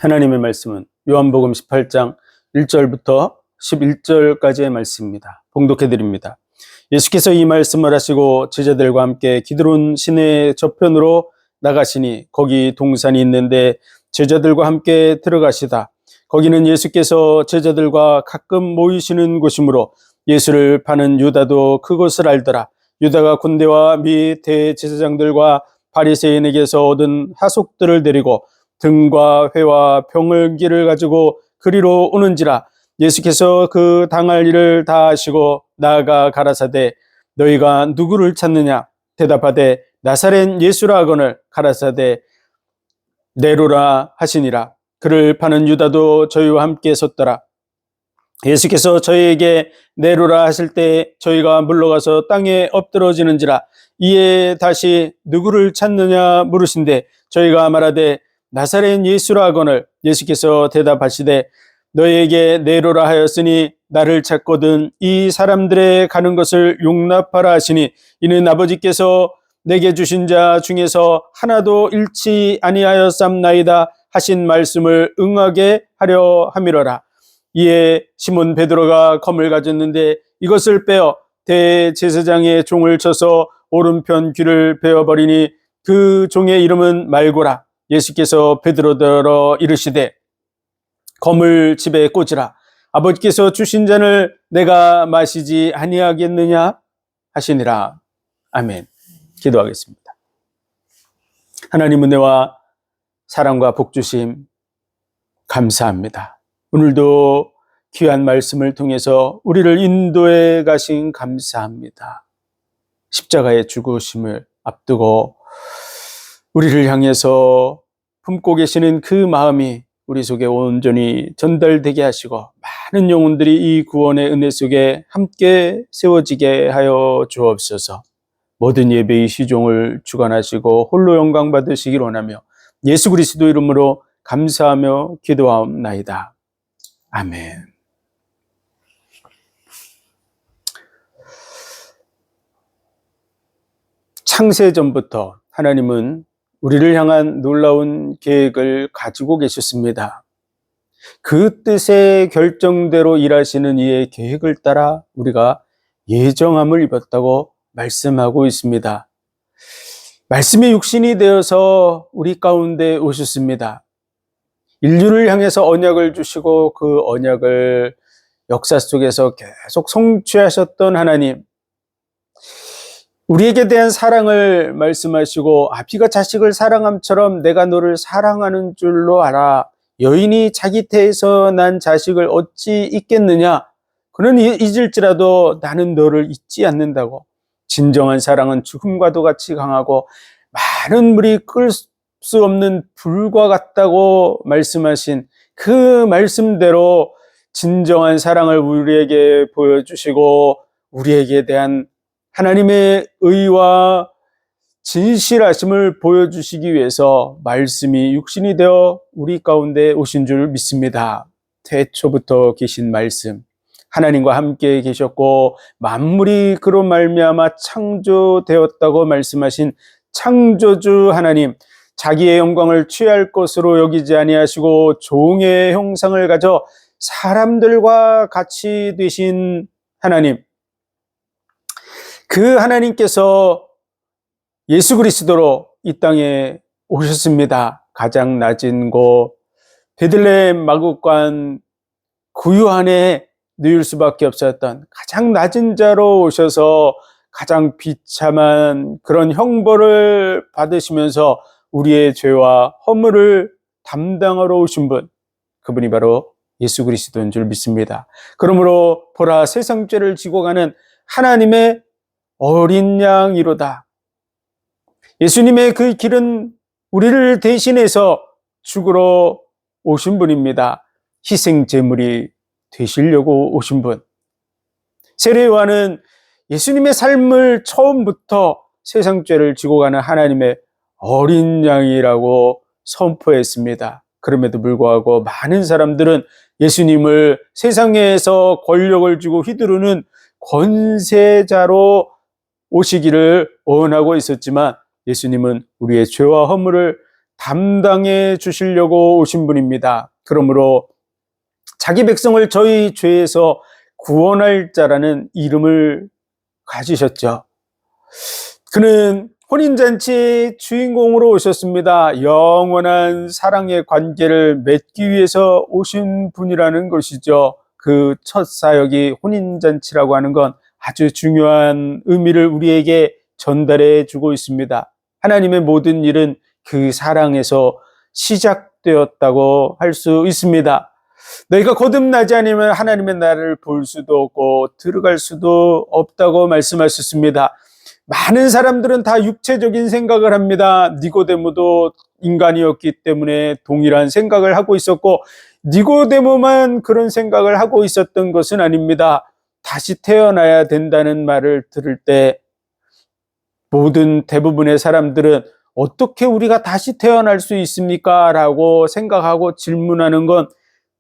하나님의 말씀은 요한복음 18장 1절부터 11절까지의 말씀입니다. 봉독해 드립니다. 예수께서 이 말씀을 하시고 제자들과 함께 기드론 시내 저편으로 나가시니 거기 동산이 있는데 제자들과 함께 들어가시다. 거기는 예수께서 제자들과 가끔 모이시는 곳이므로 예수를 파는 유다도 그곳을 알더라. 유다가 군대와 및 대제사장들과 바리새인에게서 얻은 하속들을 데리고 등과 회와 병을기를 가지고 그리로 오는지라. 예수께서 그 당할 일을 다 하시고 나아가 가라사대 너희가 누구를 찾느냐? 대답하되 나사렛 예수라 하거늘 가라사대 네로라 하시니라. 그를 파는 유다도 저희와 함께 섰더라. 예수께서 저희에게 네로라 하실 때 저희가 물러가서 땅에 엎드러지는지라. 이에 다시 누구를 찾느냐 물으신데 저희가 말하되 나사렛 예수라 하거늘 예수께서 대답하시되 너희에게 네로라 하였으니 나를 찾거든 이 사람들의 가는 것을 용납하라 하시니 이는 아버지께서 내게 주신 자 중에서 하나도 잃지 아니하였삼나이다 하신 말씀을 응하게 하려 함이로라. 이에 시몬 베드로가 검을 가졌는데 이것을 빼어 대제사장의 종을 쳐서 오른편 귀를 베어버리니 그 종의 이름은 말고라. 예수께서 베드로더러 이르시되 검을 집에 꽂으라. 아버지께서 주신 잔을 내가 마시지 아니하겠느냐 하시니라. 아멘. 기도하겠습니다. 하나님 은혜와 사랑과 복주심 감사합니다. 오늘도 귀한 말씀을 통해서 우리를 인도해 가신 감사합니다. 십자가의 죽으심을 앞두고 우리를 향해서 품고 계시는 그 마음이 우리 속에 온전히 전달되게 하시고 많은 영혼들이 이 구원의 은혜 속에 함께 세워지게 하여 주옵소서. 모든 예배의 시종을 주관하시고 홀로 영광 받으시길 원하며 예수 그리스도 이름으로 감사하며 기도하옵나이다. 아멘. 창세전부터 하나님은 우리를 향한 놀라운 계획을 가지고 계셨습니다. 그 뜻의 결정대로 일하시는 이의 계획을 따라 우리가 예정함을 입었다고 말씀하고 있습니다. 말씀이 육신이 되어서 우리 가운데 오셨습니다. 인류를 향해서 언약을 주시고 그 언약을 역사 속에서 계속 성취하셨던 하나님, 우리에게 대한 사랑을 말씀하시고 아비가 자식을 사랑함처럼 내가 너를 사랑하는 줄로 알아. 여인이 자기 태에서 난 자식을 어찌 잊겠느냐? 그는 잊을지라도 나는 너를 잊지 않는다고. 진정한 사랑은 죽음과도 같이 강하고 많은 물이 끓을 수 없는 불과 같다고 말씀하신 그 말씀대로 진정한 사랑을 우리에게 보여주시고 우리에게 대한 하나님의 의와 진실하심을 보여주시기 위해서 말씀이 육신이 되어 우리 가운데 오신 줄 믿습니다. 태초부터 계신 말씀, 하나님과 함께 계셨고 만물이 그로 말미암아 창조되었다고 말씀하신 창조주 하나님, 자기의 영광을 취할 것으로 여기지 아니하시고 종의 형상을 가져 사람들과 같이 되신 하나님, 그 하나님께서 예수 그리스도로 이 땅에 오셨습니다. 가장 낮은 곳 베들레헴 마구간 구유 안에 누일 수밖에 없었던 가장 낮은 자로 오셔서 가장 비참한 그런 형벌을 받으시면서 우리의 죄와 허물을 담당하러 오신 분, 그분이 바로 예수 그리스도인 줄 믿습니다. 그러므로 보라, 세상 죄를 지고 가는 하나님의 어린 양이로다. 예수님의 그 길은 우리를 대신해서 죽으러 오신 분입니다. 희생 제물이 되시려고 오신 분. 세례 요한은 예수님의 삶을 처음부터 세상 죄를 지고 가는 하나님의 어린 양이라고 선포했습니다. 그럼에도 불구하고 많은 사람들은 예수님을 세상에서 권력을 주고 휘두르는 권세자로 오시기를 원하고 있었지만 예수님은 우리의 죄와 허물을 담당해 주시려고 오신 분입니다. 그러므로 자기 백성을 저희 죄에서 구원할 자라는 이름을 가지셨죠. 그는 혼인잔치의 주인공으로 오셨습니다. 영원한 사랑의 관계를 맺기 위해서 오신 분이라는 것이죠. 그 첫 사역이 혼인잔치라고 하는 건 아주 중요한 의미를 우리에게 전달해 주고 있습니다. 하나님의 모든 일은 그 사랑에서 시작되었다고 할 수 있습니다. 너희가 거듭나지 않으면 하나님의 나라를 볼 수도 없고 들어갈 수도 없다고 말씀하셨습니다. 많은 사람들은 다 육체적인 생각을 합니다. 니고데모도 인간이었기 때문에 동일한 생각을 하고 있었고, 니고데모만 그런 생각을 하고 있었던 것은 아닙니다. 다시 태어나야 된다는 말을 들을 때 모든 대부분의 사람들은 어떻게 우리가 다시 태어날 수 있습니까? 라고 생각하고 질문하는 건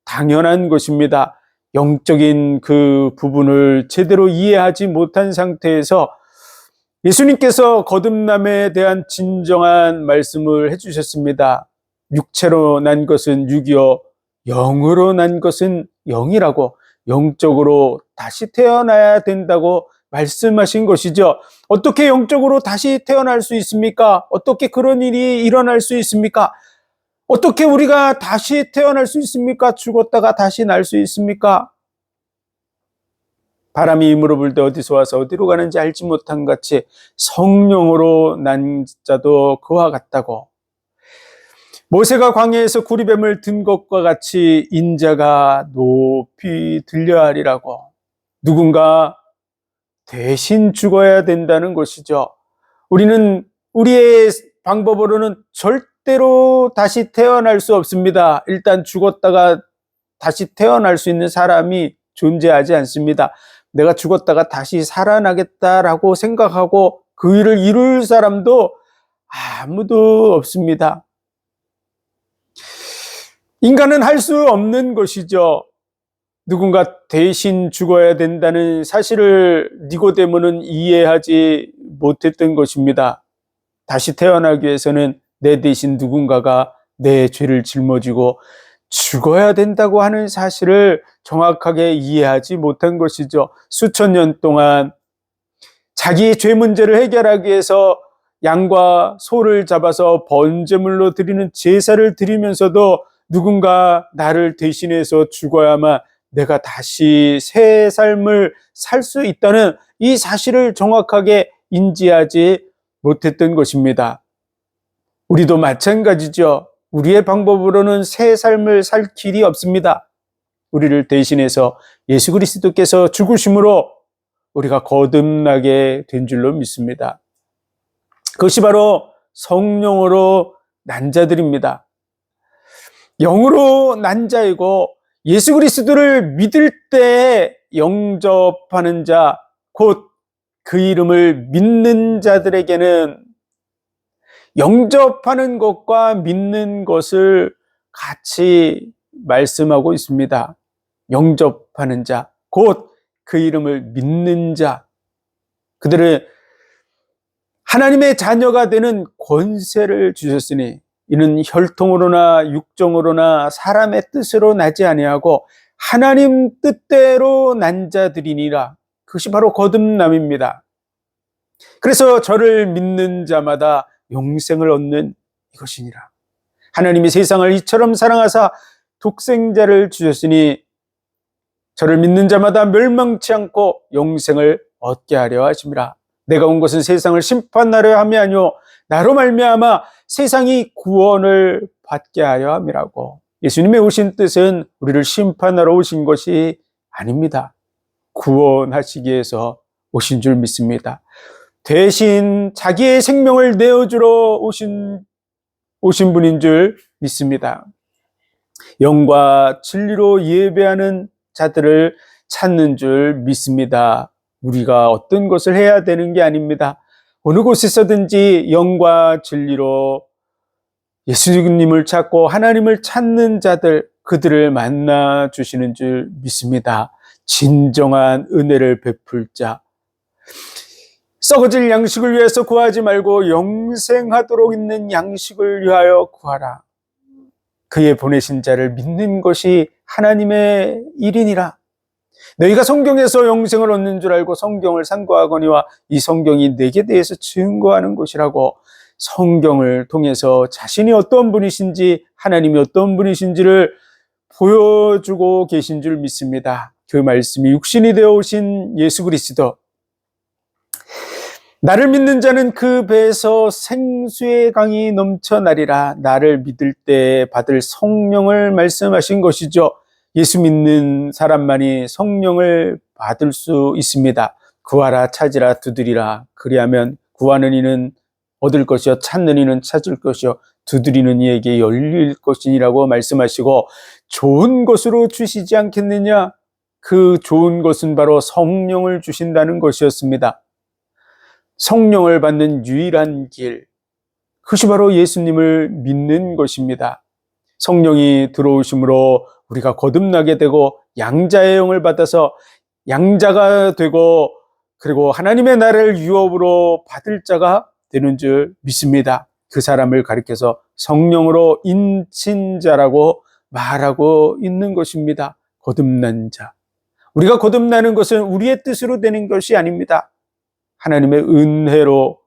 당연한 것입니다. 영적인 그 부분을 제대로 이해하지 못한 상태에서 예수님께서 거듭남에 대한 진정한 말씀을 해주셨습니다. 육체로 난 것은 육이요, 영으로 난 것은 영이라고, 영적으로 다시 태어나야 된다고 말씀하신 것이죠. 어떻게 영적으로 다시 태어날 수 있습니까? 어떻게 그런 일이 일어날 수 있습니까? 어떻게 우리가 다시 태어날 수 있습니까? 죽었다가 다시 날 수 있습니까? 바람이 힘으로 불 때 어디서 와서 어디로 가는지 알지 못한 같이 성령으로 난 자도 그와 같다고, 모세가 광야에서 구리뱀을 든 것과 같이 인자가 높이 들려야 하리라고, 누군가 대신 죽어야 된다는 것이죠. 우리는 우리의 방법으로는 절대로 다시 태어날 수 없습니다. 일단 죽었다가 다시 태어날 수 있는 사람이 존재하지 않습니다. 내가 죽었다가 다시 살아나겠다라고 생각하고 그 일을 이룰 사람도 아무도 없습니다. 인간은 할 수 없는 것이죠. 누군가 대신 죽어야 된다는 사실을 니고데모는 이해하지 못했던 것입니다. 다시 태어나기 위해서는 내 대신 누군가가 내 죄를 짊어지고 죽어야 된다고 하는 사실을 정확하게 이해하지 못한 것이죠. 수천 년 동안 자기의 죄 문제를 해결하기 위해서 양과 소를 잡아서 번제물로 드리는 제사를 드리면서도 누군가 나를 대신해서 죽어야만 내가 다시 새 삶을 살 수 있다는 이 사실을 정확하게 인지하지 못했던 것입니다. 우리도 마찬가지죠. 우리의 방법으로는 새 삶을 살 길이 없습니다. 우리를 대신해서 예수 그리스도께서 죽으심으로 우리가 거듭나게 된 줄로 믿습니다. 그것이 바로 성령으로 난 자들입니다. 영으로 난 자이고 예수 그리스도를 믿을 때 영접하는 자, 곧 그 이름을 믿는 자들에게는 영접하는 것과 믿는 것을 같이 말씀하고 있습니다. 영접하는 자, 곧 그 이름을 믿는 자, 그들은 하나님의 자녀가 되는 권세를 주셨으니 이는 혈통으로나 육정으로나 사람의 뜻으로 나지 아니하고 하나님 뜻대로 난 자들이니라. 그것이 바로 거듭남입니다. 그래서 저를 믿는 자마다 영생을 얻는 이것이니라. 하나님이 세상을 이처럼 사랑하사 독생자를 주셨으니 저를 믿는 자마다 멸망치 않고 영생을 얻게 하려 하심이라. 내가 온 것은 세상을 심판하려 함이 아니오 나로 말미암아 세상이 구원을 받게 하려 함이라고. 예수님의 오신 뜻은 우리를 심판하러 오신 것이 아닙니다. 구원하시기 위해서 오신 줄 믿습니다. 대신 자기의 생명을 내어주러 오신 분인 줄 믿습니다. 영과 진리로 예배하는 자들을 찾는 줄 믿습니다. 우리가 어떤 것을 해야 되는 게 아닙니다. 어느 곳에서든지 영과 진리로 예수님을 찾고 하나님을 찾는 자들, 그들을 만나 주시는 줄 믿습니다. 진정한 은혜를 베풀 자, 썩어질 양식을 위해서 구하지 말고 영생하도록 있는 양식을 위하여 구하라. 그의 보내신 자를 믿는 것이 하나님의 일이니라. 너희가 성경에서 영생을 얻는 줄 알고 성경을 상고하거니와 이 성경이 내게 대해서 증거하는 것이라고, 성경을 통해서 자신이 어떤 분이신지, 하나님이 어떤 분이신지를 보여주고 계신 줄 믿습니다. 그 말씀이 육신이 되어 오신 예수 그리스도, 나를 믿는 자는 그 배에서 생수의 강이 넘쳐나리라. 나를 믿을 때 받을 성령을 말씀하신 것이죠. 예수 믿는 사람만이 성령을 받을 수 있습니다. 구하라, 찾으라, 두드리라. 그리하면 구하는 이는 얻을 것이요, 찾는 이는 찾을 것이요, 두드리는 이에게 열릴 것이니라고 말씀하시고, 좋은 것으로 주시지 않겠느냐? 그 좋은 것은 바로 성령을 주신다는 것이었습니다. 성령을 받는 유일한 길, 그것이 바로 예수님을 믿는 것입니다. 성령이 들어오심으로 우리가 거듭나게 되고 양자의 영을 받아서 양자가 되고, 그리고 하나님의 나라를 유업으로 받을 자가 되는 줄 믿습니다. 그 사람을 가리켜서 성령으로 인친 자라고 말하고 있는 것입니다. 거듭난 자. 우리가 거듭나는 것은 우리의 뜻으로 되는 것이 아닙니다. 하나님의 은혜로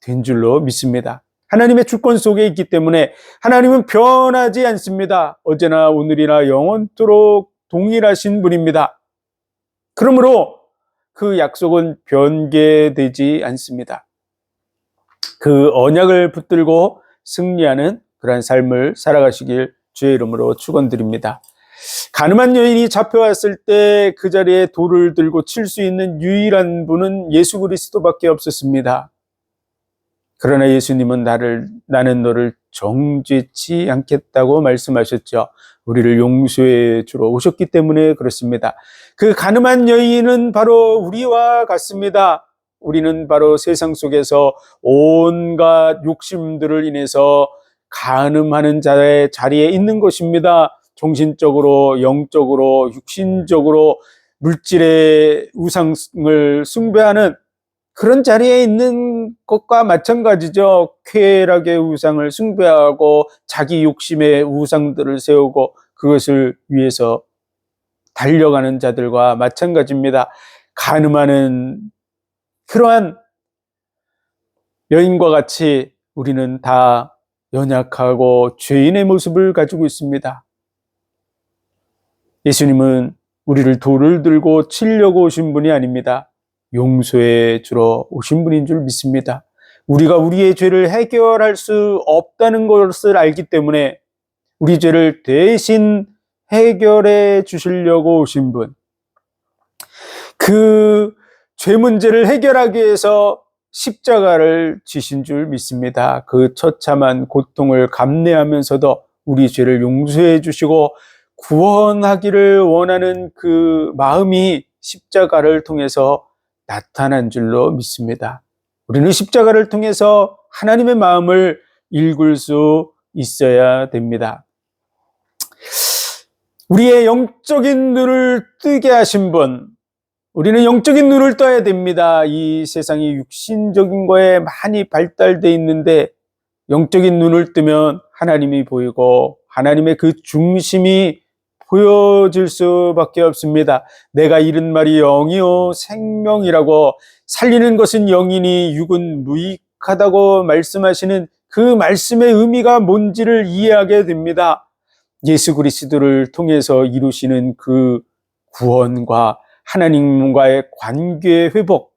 된 줄로 믿습니다. 하나님의 주권 속에 있기 때문에 하나님은 변하지 않습니다. 어제나 오늘이나 영원토록 동일하신 분입니다. 그러므로 그 약속은 변개되지 않습니다. 그 언약을 붙들고 승리하는 그러한 삶을 살아가시길 주의 이름으로 축원드립니다. 가늠한 여인이 잡혀왔을 때 그 자리에 돌을 들고 칠 수 있는 유일한 분은 예수 그리스도밖에 없었습니다. 그러나 예수님은 나는 너를 정죄치 않겠다고 말씀하셨죠. 우리를 용서해 주러 오셨기 때문에 그렇습니다. 그 가늠한 여인은 바로 우리와 같습니다. 우리는 바로 세상 속에서 온갖 욕심들을 인해서 가늠하는 자의 자리에 있는 것입니다. 정신적으로, 영적으로, 육신적으로 물질의 우상을 숭배하는 그런 자리에 있는 것과 마찬가지죠. 쾌락의 우상을 숭배하고 자기 욕심의 우상들을 세우고 그것을 위해서 달려가는 자들과 마찬가지입니다. 가늠하는 그러한 여인과 같이 우리는 다 연약하고 죄인의 모습을 가지고 있습니다. 예수님은 우리를 돌을 들고 치려고 오신 분이 아닙니다. 용서해 주러 오신 분인 줄 믿습니다. 우리가 우리의 죄를 해결할 수 없다는 것을 알기 때문에 우리 죄를 대신 해결해 주시려고 오신 분, 그 죄 문제를 해결하기 위해서 십자가를 지신 줄 믿습니다. 그 처참한 고통을 감내하면서도 우리 죄를 용서해 주시고 구원하기를 원하는 그 마음이 십자가를 통해서 나타난 줄로 믿습니다. 우리는 십자가를 통해서 하나님의 마음을 읽을 수 있어야 됩니다. 우리의 영적인 눈을 뜨게 하신 분, 우리는 영적인 눈을 떠야 됩니다. 이 세상이 육신적인 거에 많이 발달되어 있는데 영적인 눈을 뜨면 하나님이 보이고 하나님의 그 중심이 보여질 수밖에 없습니다. 내가 이른 말이 영이요 생명이라고, 살리는 것은 영이니 육은 무익하다고 말씀하시는 그 말씀의 의미가 뭔지를 이해하게 됩니다. 예수 그리스도를 통해서 이루시는 그 구원과 하나님과의 관계의 회복,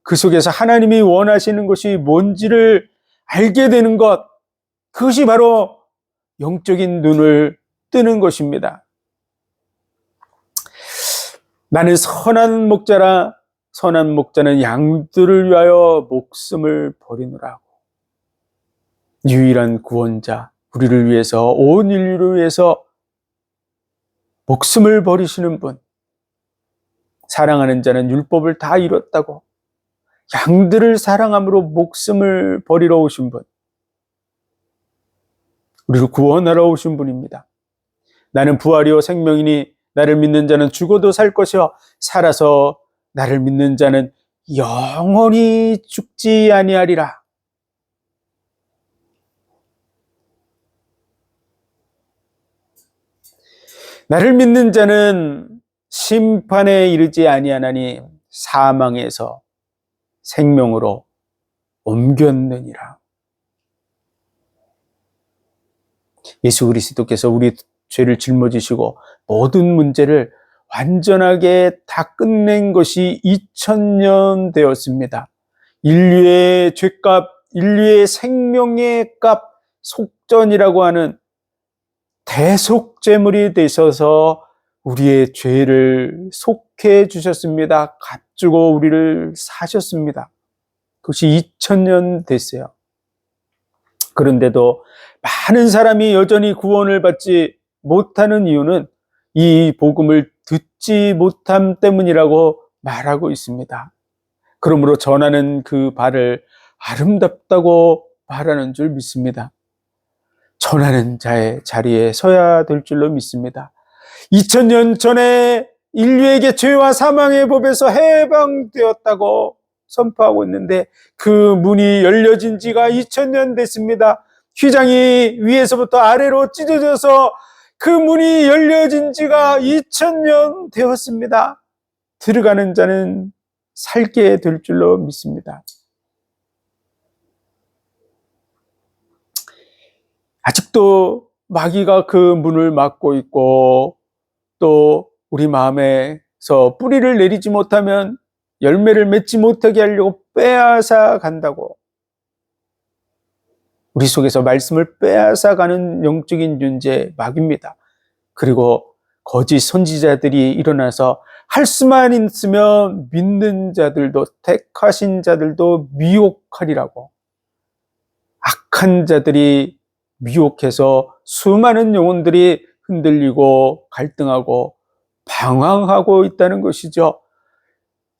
그 속에서 하나님이 원하시는 것이 뭔지를 알게 되는 것, 그것이 바로 영적인 눈을 뜨는 것입니다. 나는 선한 목자라, 선한 목자는 양들을 위하여 목숨을 버리느라고. 유일한 구원자, 우리를 위해서, 온 인류를 위해서 목숨을 버리시는 분, 사랑하는 자는 율법을 다 이뤘다고 양들을 사랑함으로 목숨을 버리러 오신 분, 우리를 구원하러 오신 분입니다. 나는 부활이요 생명이니 나를 믿는 자는 죽어도 살 것이요 살아서 나를 믿는 자는 영원히 죽지 아니하리라. 나를 믿는 자는 심판에 이르지 아니하나니 사망에서 생명으로 옮겼느니라. 예수 그리스도께서 우리 죄를 짊어지시고 모든 문제를 완전하게 다 끝낸 것이 2000년 되었습니다. 인류의 죄값, 인류의 생명의 값, 속전이라고 하는 대속제물이 되셔서 우리의 죄를 속해 주셨습니다. 값주고 우리를 사셨습니다. 그것이 2000년 됐어요. 그런데도 많은 사람이 여전히 구원을 받지 못하는 이유는 이 복음을 듣지 못함 때문이라고 말하고 있습니다. 그러므로 전하는 그 발을 아름답다고 말하는 줄 믿습니다. 전하는 자의 자리에 서야 될 줄로 믿습니다. 2000년 전에 인류에게 죄와 사망의 법에서 해방되었다고 선포하고 있는데 그 문이 열려진 지가 2000년 됐습니다. 휘장이 위에서부터 아래로 찢어져서 그 문이 열려진 지가 2000년 되었습니다. 들어가는 자는 살게 될 줄로 믿습니다. 아직도 마귀가 그 문을 막고 있고 또 우리 마음에서 뿌리를 내리지 못하면 열매를 맺지 못하게 하려고 빼앗아 간다고. 우리 속에서 말씀을 빼앗아 가는 영적인 존재 마귀입니다. 그리고 거짓 선지자들이 일어나서 할 수만 있으면 믿는 자들도 택하신 자들도 미혹하리라고. 악한 자들이 미혹해서 수많은 영혼들이 흔들리고 갈등하고 방황하고 있다는 것이죠.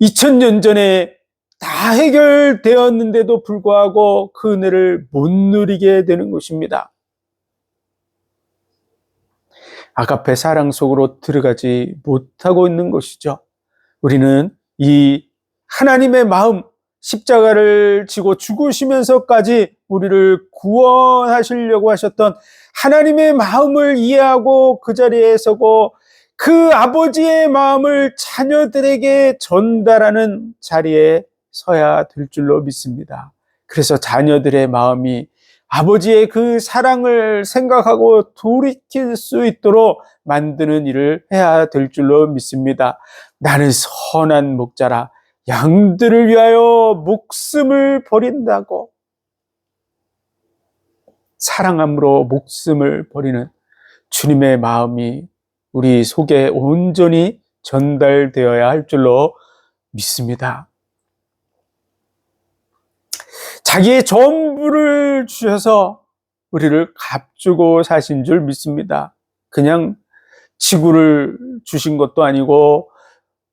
2000년 전에 다 해결되었는데도 불구하고 그 은혜를 못 누리게 되는 것입니다. 아가페 사랑 속으로 들어가지 못하고 있는 것이죠. 우리는 이 하나님의 마음, 십자가를 지고 죽으시면서까지 우리를 구원하시려고 하셨던 하나님의 마음을 이해하고 그 자리에 서고 그 아버지의 마음을 자녀들에게 전달하는 자리에 서야 될 줄로 믿습니다. 그래서 자녀들의 마음이 아버지의 그 사랑을 생각하고 돌이킬 수 있도록 만드는 일을 해야 될 줄로 믿습니다. 나는 선한 목자라 양들을 위하여 목숨을 버린다고. 사랑함으로 목숨을 버리는 주님의 마음이 우리 속에 온전히 전달되어야 할 줄로 믿습니다. 자기의 전부를 주셔서 우리를 값주고 사신 줄 믿습니다. 그냥 지구를 주신 것도 아니고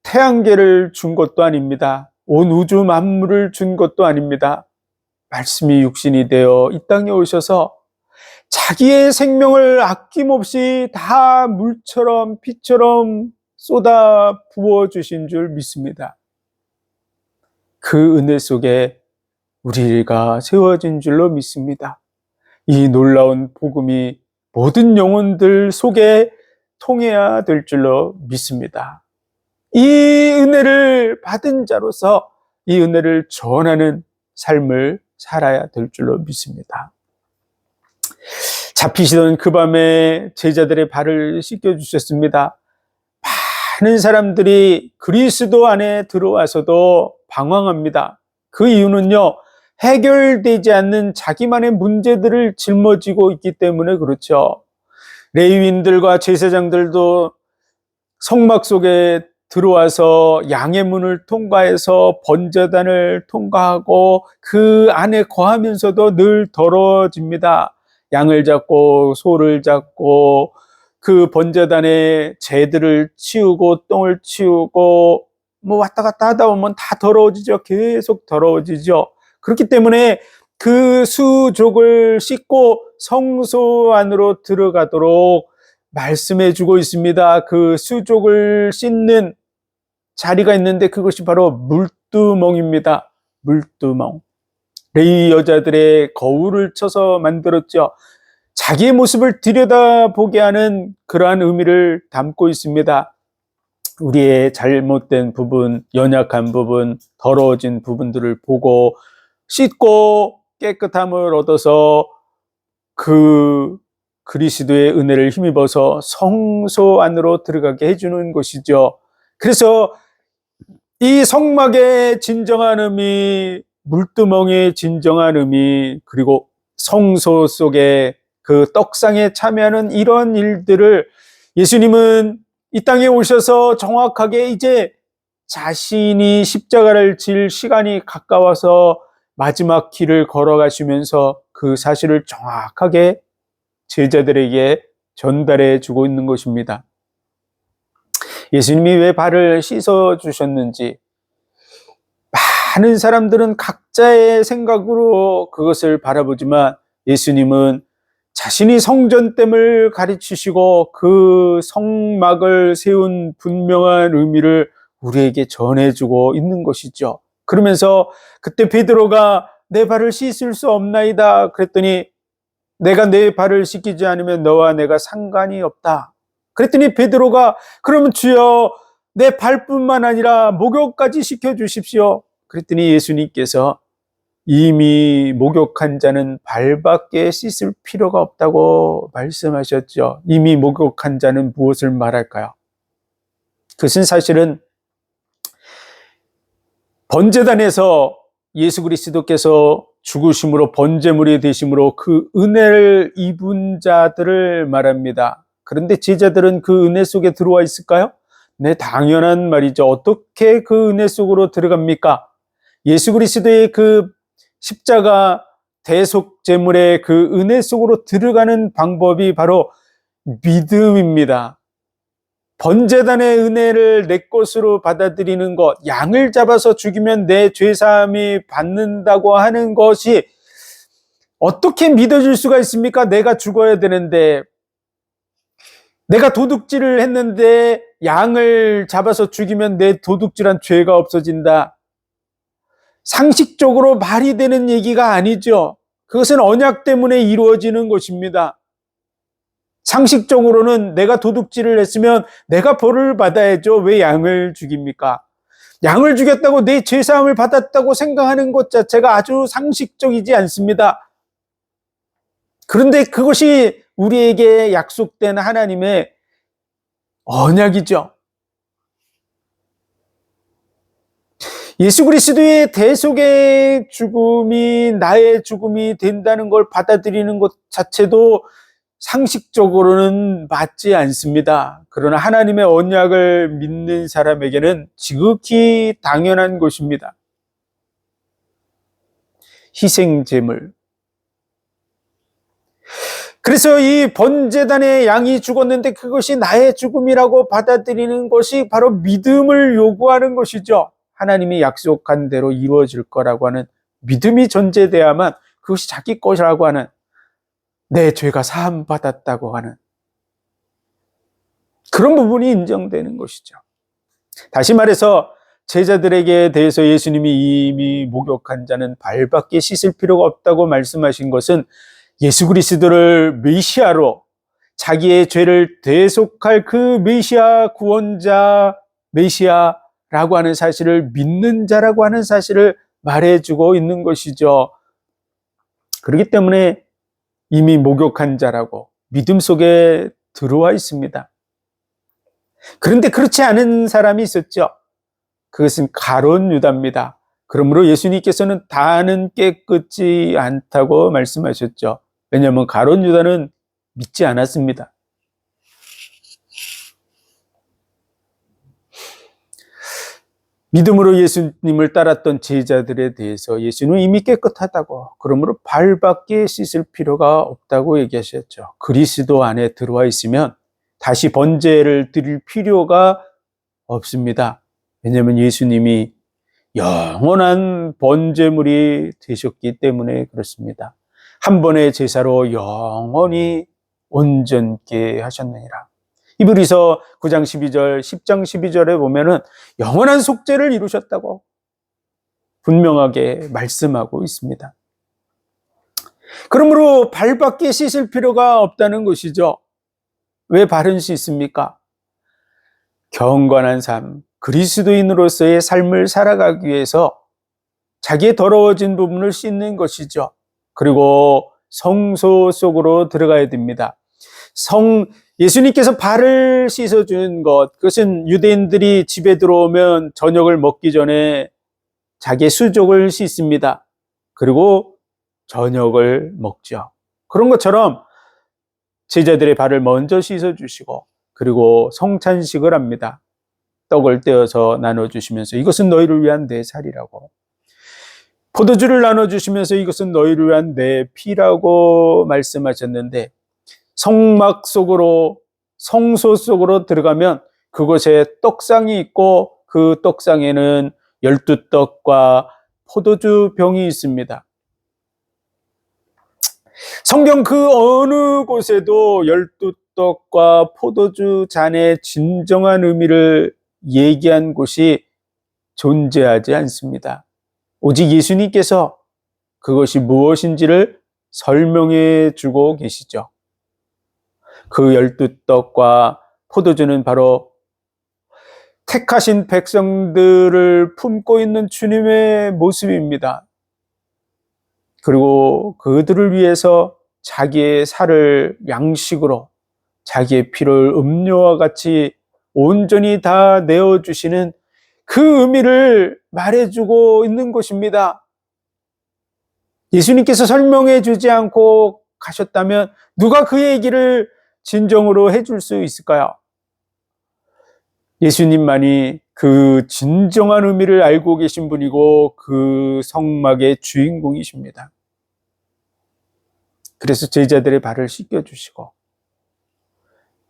태양계를 준 것도 아닙니다. 온 우주 만물을 준 것도 아닙니다. 말씀이 육신이 되어 이 땅에 오셔서 자기의 생명을 아낌없이 다 물처럼 피처럼 쏟아 부어주신 줄 믿습니다. 그 은혜 속에 우리가 세워진 줄로 믿습니다. 이 놀라운 복음이 모든 영혼들 속에 통해야 될 줄로 믿습니다. 이 은혜를 받은 자로서 이 은혜를 전하는 삶을 살아야 될 줄로 믿습니다. 잡히시던 그 밤에 제자들의 발을 씻겨주셨습니다. 많은 사람들이 그리스도 안에 들어와서도 방황합니다. 그 이유는요, 해결되지 않는 자기만의 문제들을 짊어지고 있기 때문에 그렇죠. 레위인들과 제사장들도 성막 속에 들어와서 양의 문을 통과해서 번제단을 통과하고 그 안에 거하면서도 늘 더러워집니다. 양을 잡고 소를 잡고 그 번제단에 재들을 치우고 똥을 치우고 뭐 왔다 갔다 하다 보면 다 더러워지죠. 계속 더러워지죠. 그렇기 때문에 그 수족을 씻고 성소 안으로 들어가도록 말씀해 주고 있습니다. 그 수족을 씻는 자리가 있는데 그것이 바로 물두멍입니다. 물두멍. 레위 여자들의 거울을 쳐서 만들었죠. 자기의 모습을 들여다보게 하는 그러한 의미를 담고 있습니다. 우리의 잘못된 부분, 연약한 부분, 더러워진 부분들을 보고 씻고 깨끗함을 얻어서 그 그리스도의 은혜를 힘입어서 성소 안으로 들어가게 해주는 것이죠. 그래서 이 성막의 진정한 의미, 물두멍의 진정한 의미, 그리고 성소 속에 그 떡상에 참여하는 이런 일들을 예수님은 이 땅에 오셔서 정확하게 이제 자신이 십자가를 질 시간이 가까워서 마지막 길을 걸어가시면서 그 사실을 정확하게 제자들에게 전달해 주고 있는 것입니다. 예수님이 왜 발을 씻어 주셨는지 많은 사람들은 각자의 생각으로 그것을 바라보지만 예수님은 자신이 성전됨을 가르치시고 그 성막을 세운 분명한 의미를 우리에게 전해주고 있는 것이죠. 그러면서 그때 베드로가 내 발을 씻을 수 없나이다 그랬더니 내가 내 발을 씻기지 않으면 너와 내가 상관이 없다. 그랬더니 베드로가 그러면 주여 내 발뿐만 아니라 목욕까지 시켜주십시오. 그랬더니 예수님께서 이미 목욕한 자는 발밖에 씻을 필요가 없다고 말씀하셨죠. 이미 목욕한 자는 무엇을 말할까요? 그것은 사실은 번제단에서 예수 그리스도께서 죽으심으로 번제물이 되심으로 그 은혜를 입은 자들을 말합니다. 그런데 제자들은 그 은혜 속에 들어와 있을까요? 네, 당연한 말이죠. 어떻게 그 은혜 속으로 들어갑니까? 예수 그리스도의 그 십자가 대속제물의 그 은혜 속으로 들어가는 방법이 바로 믿음입니다. 번제단의 은혜를 내 것으로 받아들이는 것, 양을 잡아서 죽이면 내 죄사함이 받는다고 하는 것이 어떻게 믿어질 수가 있습니까? 내가 죽어야 되는데, 내가 도둑질을 했는데 양을 잡아서 죽이면 내 도둑질한 죄가 없어진다. 상식적으로 말이 되는 얘기가 아니죠. 그것은 언약 때문에 이루어지는 것입니다. 상식적으로는 내가 도둑질을 했으면 내가 벌을 받아야죠. 왜 양을 죽입니까? 양을 죽였다고 내 죄사함을 받았다고 생각하는 것 자체가 아주 상식적이지 않습니다. 그런데 그것이 우리에게 약속된 하나님의 언약이죠. 예수 그리스도의 대속의 죽음이 나의 죽음이 된다는 걸 받아들이는 것 자체도 상식적으로는 맞지 않습니다. 그러나 하나님의 언약을 믿는 사람에게는 지극히 당연한 것입니다. 희생제물. 그래서 이 번제단의 양이 죽었는데 그것이 나의 죽음이라고 받아들이는 것이 바로 믿음을 요구하는 것이죠. 하나님이 약속한 대로 이루어질 거라고 하는 믿음이 전제돼야만 그것이 자기 것이라고 하는, 내 죄가 사함받았다고 하는 그런 부분이 인정되는 것이죠. 다시 말해서 제자들에게 대해서 예수님이 이미 목욕한 자는 발밖에 씻을 필요가 없다고 말씀하신 것은 예수 그리스도를 메시아로, 자기의 죄를 대속할 그 메시아 구원자, 메시아라고 하는 사실을 믿는 자라고 하는 사실을 말해주고 있는 것이죠. 그렇기 때문에 이미 목욕한 자라고 믿음 속에 들어와 있습니다. 그런데 그렇지 않은 사람이 있었죠. 그것은 가룟 유다입니다. 그러므로 예수님께서는 다는 깨끗지 않다고 말씀하셨죠. 왜냐하면 가룟 유다는 믿지 않았습니다. 믿음으로 예수님을 따랐던 제자들에 대해서 예수는 이미 깨끗하다고, 그러므로 발밖에 씻을 필요가 없다고 얘기하셨죠. 그리스도 안에 들어와 있으면 다시 번제를 드릴 필요가 없습니다. 왜냐하면 예수님이 영원한 번제물이 되셨기 때문에 그렇습니다. 한 번의 제사로 영원히 온전케 하셨느니라. 히브리서 9장 12절, 10장 12절에 보면은 영원한 속죄를 이루셨다고, 분명하게 말씀하고 있습니다. 그러므로 발밖에 씻을 필요가 없다는 것이죠. 왜 발은 씻습니까? 경건한 삶, 그리스도인으로서의 삶을 살아가기 위해서 자기의 더러워진 부분을 씻는 것이죠. 그리고 성소 속으로 들어가야 됩니다. 예수님께서 발을 씻어준 것, 그것은 유대인들이 집에 들어오면 저녁을 먹기 전에 자기의 수족을 씻습니다. 그리고 저녁을 먹죠. 그런 것처럼 제자들의 발을 먼저 씻어주시고 그리고 성찬식을 합니다. 떡을 떼어서 나눠주시면서 이것은 너희를 위한 내 살이라고, 포도주를 나눠주시면서 이것은 너희를 위한 내 피라고 말씀하셨는데, 성막 속으로, 성소 속으로 들어가면 그곳에 떡상이 있고 그 떡상에는 12떡과 포도주 병이 있습니다. 성경 그 어느 곳에도 12떡과 포도주 잔의 진정한 의미를 얘기한 곳이 존재하지 않습니다. 오직 예수님께서 그것이 무엇인지를 설명해 주고 계시죠. 그 12떡과 포도주는 바로 택하신 백성들을 품고 있는 주님의 모습입니다. 그리고 그들을 위해서 자기의 살을 양식으로, 자기의 피를 음료와 같이 온전히 다 내어주시는 그 의미를 말해주고 있는 것입니다. 예수님께서 설명해 주지 않고 가셨다면 누가 그 얘기를 진정으로 해줄 수 있을까요? 예수님만이 그 진정한 의미를 알고 계신 분이고 그 성막의 주인공이십니다. 그래서 제자들의 발을 씻겨주시고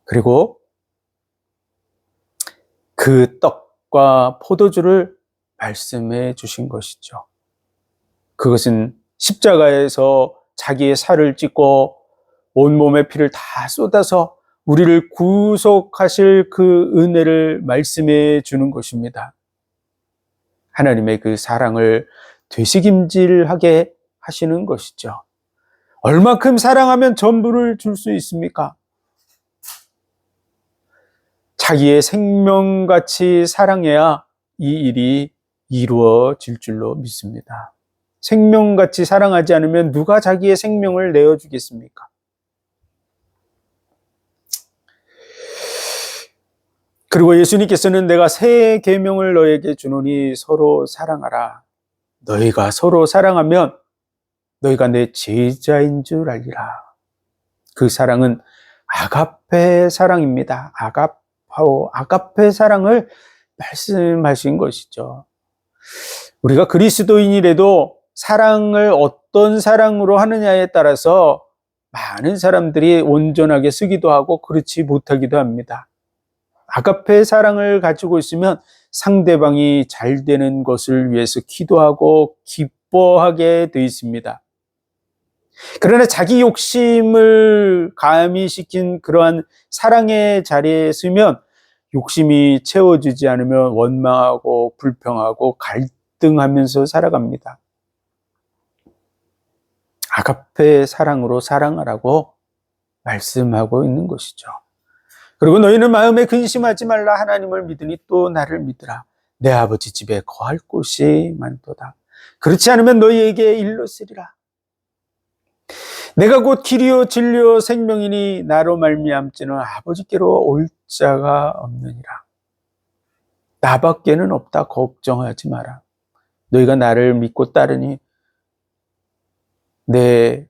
그리고 그 떡과 포도주를 말씀해 주신 것이죠. 그것은 십자가에서 자기의 살을 찢고 온몸의 피를 다 쏟아서 우리를 구속하실 그 은혜를 말씀해 주는 것입니다. 하나님의 그 사랑을 되새김질하게 하시는 것이죠. 얼마큼 사랑하면 전부를 줄 수 있습니까? 자기의 생명같이 사랑해야 이 일이 이루어질 줄로 믿습니다. 생명같이 사랑하지 않으면 누가 자기의 생명을 내어주겠습니까? 그리고 예수님께서는 내가 새 계명을 너에게 주노니 서로 사랑하라. 너희가 서로 사랑하면 너희가 내 제자인 줄 알리라. 그 사랑은 아가페 사랑입니다. 아가페 사랑을 말씀하신 것이죠. 우리가 그리스도인이라도 사랑을 어떤 사랑으로 하느냐에 따라서 많은 사람들이 온전하게 쓰기도 하고 그렇지 못하기도 합니다. 아가페 사랑을 가지고 있으면 상대방이 잘 되는 것을 위해서 기도하고 기뻐하게 되어 있습니다. 그러나 자기 욕심을 가미시킨 그러한 사랑의 자리에 서면 욕심이 채워지지 않으면 원망하고 불평하고 갈등하면서 살아갑니다. 아가페 사랑으로 사랑하라고 말씀하고 있는 것이죠. 그리고 너희는 마음에 근심하지 말라. 하나님을 믿으니 또 나를 믿으라. 내 아버지 집에 거할 곳이 많도다. 그렇지 않으면 너희에게 일렀으리라. 내가 곧 길이요 진리요 생명이니 나로 말미암지는 아버지께로 올 자가 없느니라. 나밖에는 없다. 걱정하지 마라. 너희가 나를 믿고 따르니 내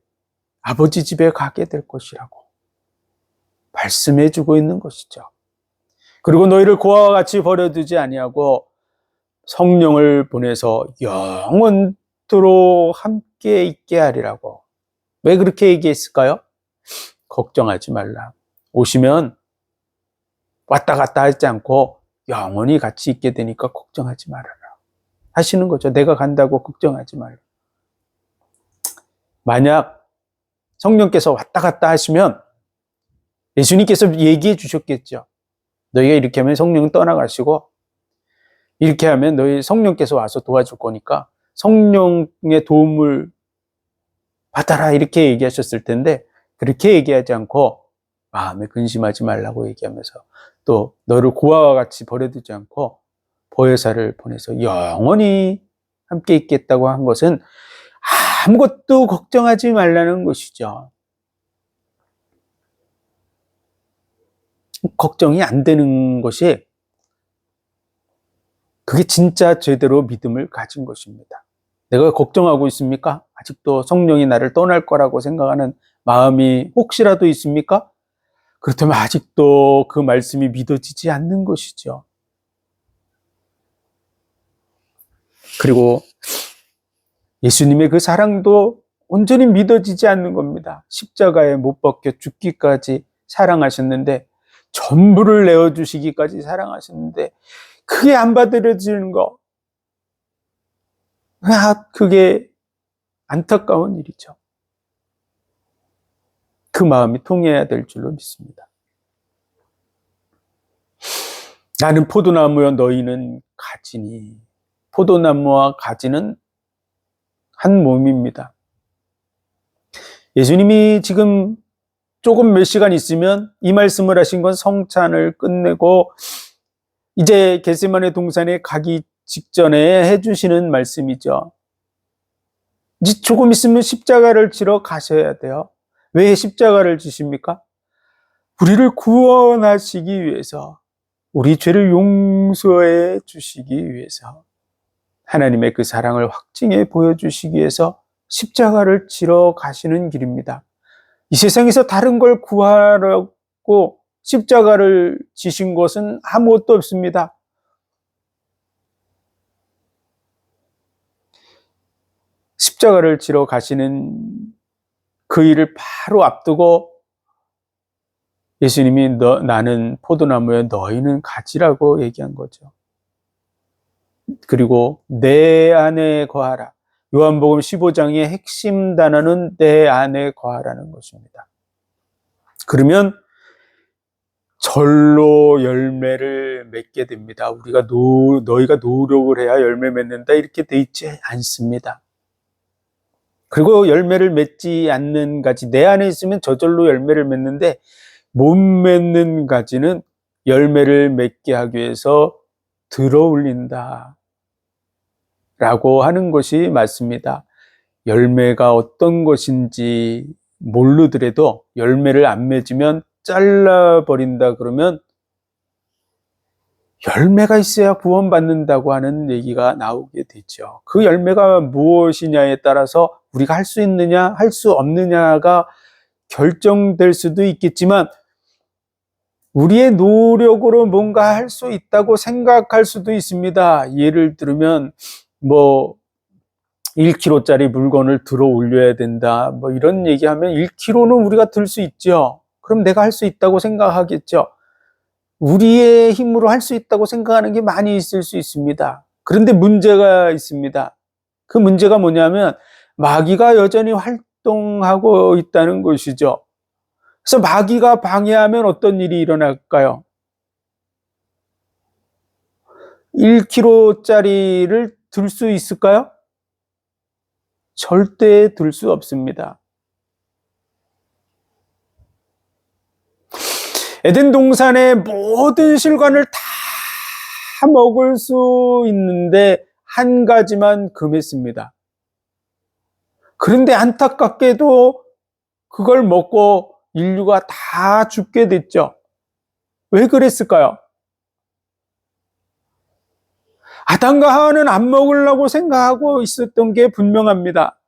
아버지 집에 가게 될 것이라고 말씀해 주고 있는 것이죠. 그리고 너희를 고아와 같이 버려두지 아니하고 성령을 보내서 영원토록 함께 있게 하리라고. 왜 그렇게 얘기했을까요? 걱정하지 말라. 오시면 왔다 갔다 하지 않고 영원히 같이 있게 되니까 걱정하지 말아라 하시는 거죠. 내가 간다고 걱정하지 말라. 만약 성령께서 왔다 갔다 하시면 예수님께서 얘기해 주셨겠죠. 너희가 이렇게 하면 성령은 떠나가시고 이렇게 하면 너희 성령께서 와서 도와줄 거니까 성령의 도움을 받아라 이렇게 얘기하셨을 텐데 그렇게 얘기하지 않고 마음에 근심하지 말라고 얘기하면서 또 너를 고아와 같이 버려두지 않고 보혜사를 보내서 영원히 함께 있겠다고 한 것은 아무것도 걱정하지 말라는 것이죠. 걱정이 안 되는 것이 그게 진짜 제대로 믿음을 가진 것입니다. 내가 걱정하고 있습니까? 아직도 성령이 나를 떠날 거라고 생각하는 마음이 혹시라도 있습니까? 그렇다면 아직도 그 말씀이 믿어지지 않는 것이죠. 그리고 예수님의 그 사랑도 온전히 믿어지지 않는 겁니다. 십자가에 못 박혀 죽기까지 사랑하셨는데 전부를 내어주시기까지 사랑하셨는데 그게 안 받아들여지는 거. 그게 안타까운 일이죠. 그 마음이 통해야 될 줄로 믿습니다. 나는 포도나무여 너희는 가지니. 포도나무와 가지는 한 몸입니다. 예수님이 지금 조금 몇 시간 있으면 이 말씀을 하신 건 성찬을 끝내고 이제 겟세마네 동산에 가기 직전에 해주시는 말씀이죠. 이제 조금 있으면 십자가를 지러 가셔야 돼요. 왜 십자가를 지십니까? 우리를 구원하시기 위해서, 우리 죄를 용서해 주시기 위해서, 하나님의 그 사랑을 확증해 보여주시기 위해서 십자가를 지러 가시는 길입니다. 이 세상에서 다른 걸 구하려고 십자가를 지신 것은 아무것도 없습니다. 십자가를 지러 가시는 그 일을 바로 앞두고 예수님이 나는 포도나무에 너희는 가지라고 얘기한 거죠. 그리고 내 안에 거하라. 요한복음 15장의 핵심 단어는 내 안에 거하라는 것입니다. 그러면 절로 열매를 맺게 됩니다. 우리가 너희가 노력을 해야 열매 맺는다 이렇게 돼 있지 않습니다. 그리고 열매를 맺지 않는 가지, 내 안에 있으면 저절로 열매를 맺는데 못 맺는 가지는 열매를 맺게 하기 위해서 들어올린다 라고 하는 것이 맞습니다. 열매가 어떤 것인지 모르더라도 열매를 안 맺으면 잘라버린다 그러면 열매가 있어야 구원받는다고 하는 얘기가 나오게 되죠. 그 열매가 무엇이냐에 따라서 우리가 할 수 있느냐 할 수 없느냐가 결정될 수도 있겠지만 우리의 노력으로 뭔가 할 수 있다고 생각할 수도 있습니다. 예를 들면 1kg짜리 물건을 들어 올려야 된다 이런 얘기하면 1kg는 우리가 들 수 있죠. 그럼 내가 할 수 있다고 생각하겠죠. 우리의 힘으로 할 수 있다고 생각하는 게 많이 있을 수 있습니다. 그런데 문제가 있습니다. 그 문제가 뭐냐면 마귀가 여전히 활동하고 있다는 것이죠. 그래서 마귀가 방해하면 어떤 일이 일어날까요? 1kg짜리를 들 수 있을까요? 절대 들 수 없습니다. 에덴 동산의 모든 실과를 다 먹을 수 있는데 한 가지만 금했습니다. 그런데 안타깝게도 그걸 먹고 인류가 다 죽게 됐죠. 왜 그랬을까요? 아담과 하와는 안 먹으려고 생각하고 있었던 게 분명합니다.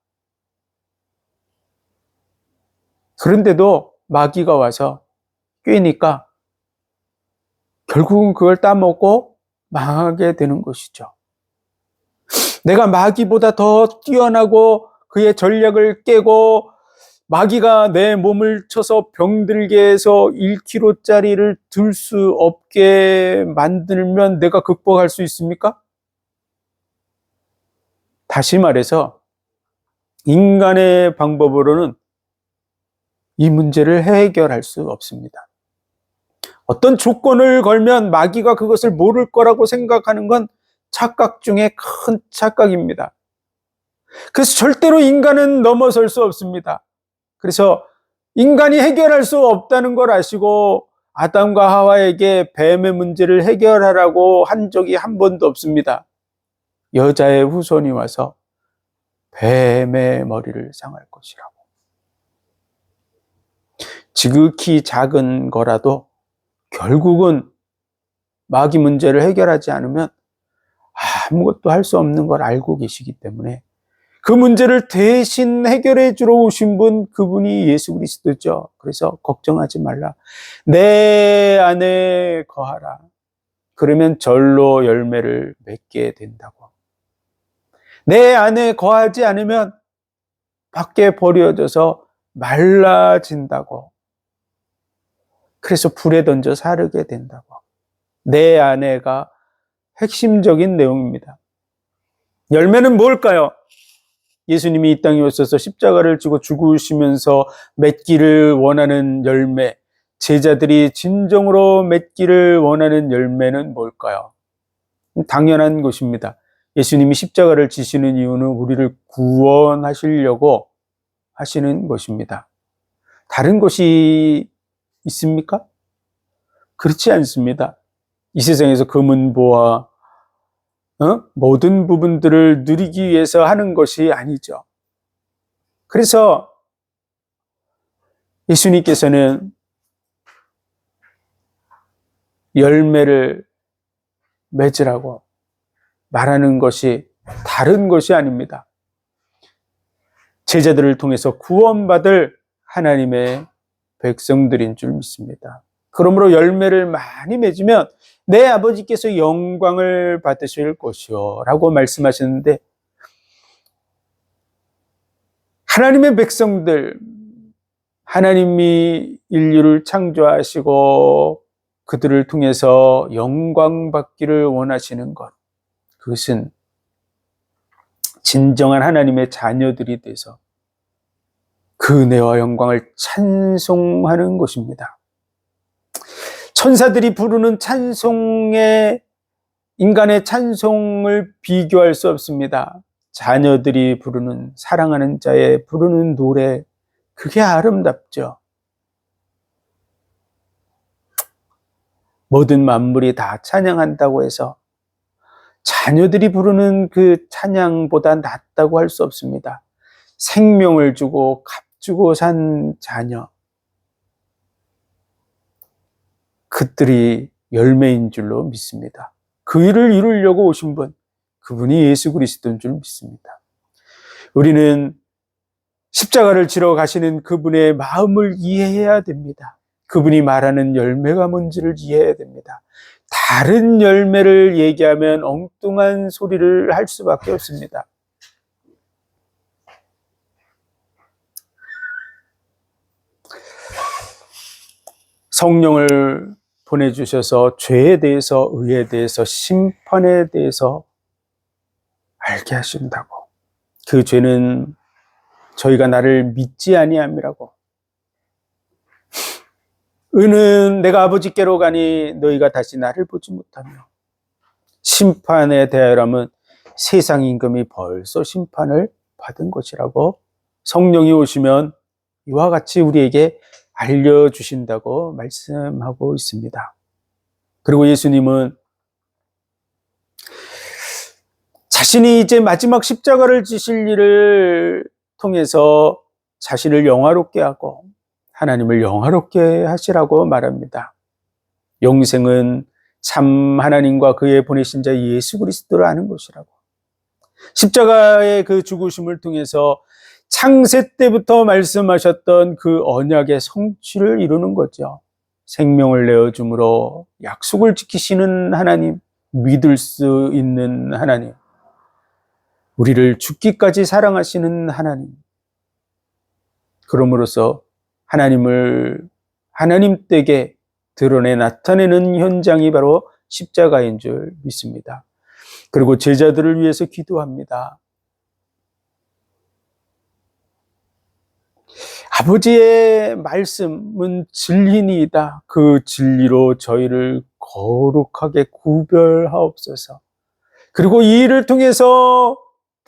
그런데도 마귀가 와서 꿰니까 결국은 그걸 따먹고 망하게 되는 것이죠. 내가 마귀보다 더 뛰어나고 그의 전략을 깨고 마귀가 내 몸을 쳐서 병들게 해서 1kg짜리를 들 수 없게 만들면 내가 극복할 수 있습니까? 다시 말해서 인간의 방법으로는 이 문제를 해결할 수 없습니다. 어떤 조건을 걸면 마귀가 그것을 모를 거라고 생각하는 건 착각 중에 큰 착각입니다. 그래서 절대로 인간은 넘어설 수 없습니다. 그래서 인간이 해결할 수 없다는 걸 아시고 아담과 하와에게 뱀의 문제를 해결하라고 한 적이 한 번도 없습니다. 여자의 후손이 와서 뱀의 머리를 상할 것이라고. 지극히 작은 거라도 결국은 마귀 문제를 해결하지 않으면 아무것도 할 수 없는 걸 알고 계시기 때문에 그 문제를 대신 해결해 주러 오신 분, 그분이 예수 그리스도죠. 그래서 걱정하지 말라. 내 안에 거하라. 그러면 절로 열매를 맺게 된다고. 내 안에 거하지 않으면 밖에 버려져서 말라진다고. 그래서 불에 던져 사르게 된다고. 내 안에가 핵심적인 내용입니다. 열매는 뭘까요? 예수님이 이 땅에 오셔서 십자가를 지고 죽으시면서 맺기를 원하는 열매, 제자들이 진정으로 맺기를 원하는 열매는 뭘까요? 당연한 것입니다. 예수님이 십자가를 지시는 이유는 우리를 구원하시려고 하시는 것입니다. 다른 것이 있습니까? 그렇지 않습니다. 이 세상에서 금은보화 모든 부분들을 누리기 위해서 하는 것이 아니죠. 그래서 예수님께서는 열매를 맺으라고 말하는 것이 다른 것이 아닙니다. 제자들을 통해서 구원받을 하나님의 백성들인 줄 믿습니다. 그러므로 열매를 많이 맺으면 내 아버지께서 영광을 받으실 것이요 라고 말씀하셨는데, 하나님의 백성들, 하나님이 인류를 창조하시고 그들을 통해서 영광 받기를 원하시는 것, 그것은 진정한 하나님의 자녀들이 돼서 그 은혜와 영광을 찬송하는 것입니다. 천사들이 부르는 찬송에 인간의 찬송을 비교할 수 없습니다. 자녀들이 부르는, 사랑하는 자의 부르는 노래, 그게 아름답죠. 모든 만물이 다 찬양한다고 해서 자녀들이 부르는 그 찬양보다 낫다고 할 수 없습니다. 생명을 주고 값주고 산 자녀, 그들이 열매인 줄로 믿습니다. 그 일을 이루려고 오신 분, 그분이 예수 그리스도인 줄 믿습니다. 우리는 십자가를 지러 가시는 그분의 마음을 이해해야 됩니다. 그분이 말하는 열매가 뭔지를 이해해야 됩니다. 다른 열매를 얘기하면 엉뚱한 소리를 할 수밖에 없습니다. 성령을 보내주셔서 죄에 대해서, 의에 대해서, 심판에 대해서 알게 하신다고. 그 죄는 저희가 나를 믿지 아니함이라고. 의는 내가 아버지께로 가니 너희가 다시 나를 보지 못하며, 심판에 대하여라면 세상 임금이 벌써 심판을 받은 것이라고 성령이 오시면 이와 같이 우리에게 알려주신다고 말씀하고 있습니다. 그리고 예수님은 자신이 이제 마지막 십자가를 지실 일을 통해서 자신을 영화롭게 하고 하나님을 영화롭게 하시라고 말합니다. 영생은 참 하나님과 그의 보내신 자 예수 그리스도를 아는 것이라고. 십자가의 그 죽으심을 통해서 창세 때부터 말씀하셨던 그 언약의 성취를 이루는 거죠. 생명을 내어줌으로 약속을 지키시는 하나님, 믿을 수 있는 하나님, 우리를 죽기까지 사랑하시는 하나님, 그럼으로써 하나님을 하나님 댁에 드러내 나타내는 현장이 바로 십자가인 줄 믿습니다. 그리고 제자들을 위해서 기도합니다. 아버지의 말씀은 진리니이다. 그 진리로 저희를 거룩하게 구별하옵소서. 그리고 이 일을 통해서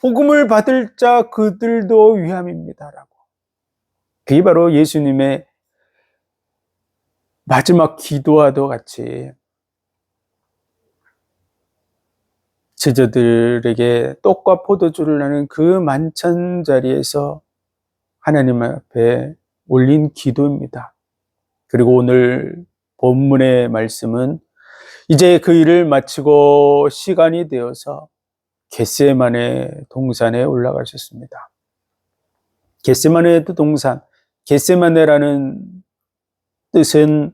복음을 받을 자 그들도 위함입니다라고. 그게 바로 예수님의 마지막 기도와도 같이 제자들에게 떡과 포도주를 나눈 그 만찬 자리에서 하나님 앞에 올린 기도입니다. 그리고 오늘 본문의 말씀은 이제 그 일을 마치고 시간이 되어서 겟세마네 동산에 올라가셨습니다. 겟세마네 동산, 겟세마네라는 뜻은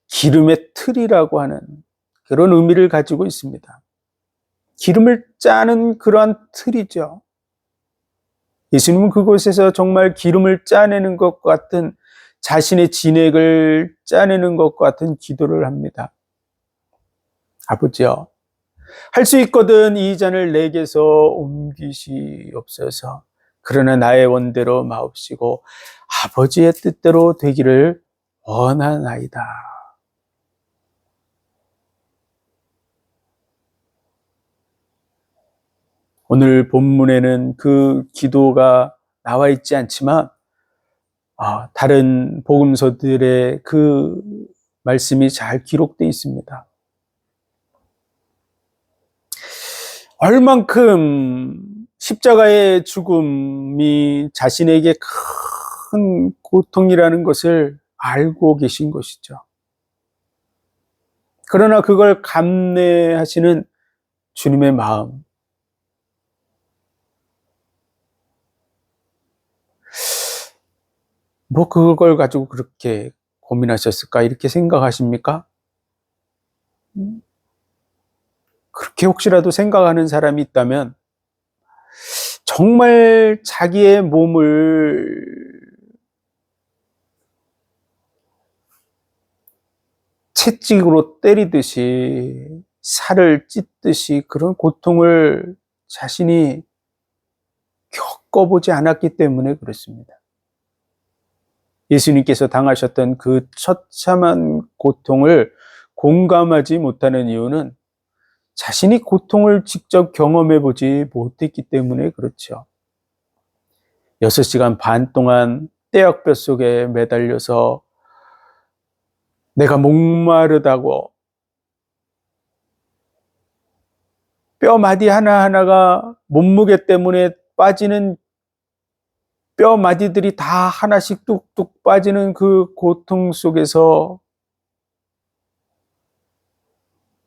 기름의 틀이라고 하는 그런 의미를 가지고 있습니다. 기름을 짜는 그러한 틀이죠. 예수님은 그곳에서 정말 기름을 짜내는 것 같은, 자신의 진액을 짜내는 것 같은 기도를 합니다. 아버지여, 할 수 있거든 이 잔을 내게서 옮기시옵소서. 그러나 나의 원대로 마옵시고 아버지의 뜻대로 되기를 원하나이다. 오늘 본문에는 그 기도가 나와 있지 않지만 다른 복음서들의 그 말씀이 잘 기록되어 있습니다. 얼만큼 십자가의 죽음이 자신에게 큰 고통이라는 것을 알고 계신 것이죠. 그러나 그걸 감내하시는 주님의 마음, 뭐 그걸 가지고 그렇게 고민하셨을까 이렇게 생각하십니까? 그렇게 혹시라도 생각하는 사람이 있다면 정말 자기의 몸을 채찍으로 때리듯이 살을 찢듯이 그런 고통을 자신이 겪어보지 않았기 때문에 그렇습니다. 예수님께서 당하셨던 그 처참한 고통을 공감하지 못하는 이유는 자신이 고통을 직접 경험해보지 못했기 때문에 그렇죠. 6시간 반 동안 떼약볕 속에 매달려서 내가 목마르다고 뼈 마디 하나하나가 몸무게 때문에 빠지는 뼈 마디들이 다 하나씩 뚝뚝 빠지는 그 고통 속에서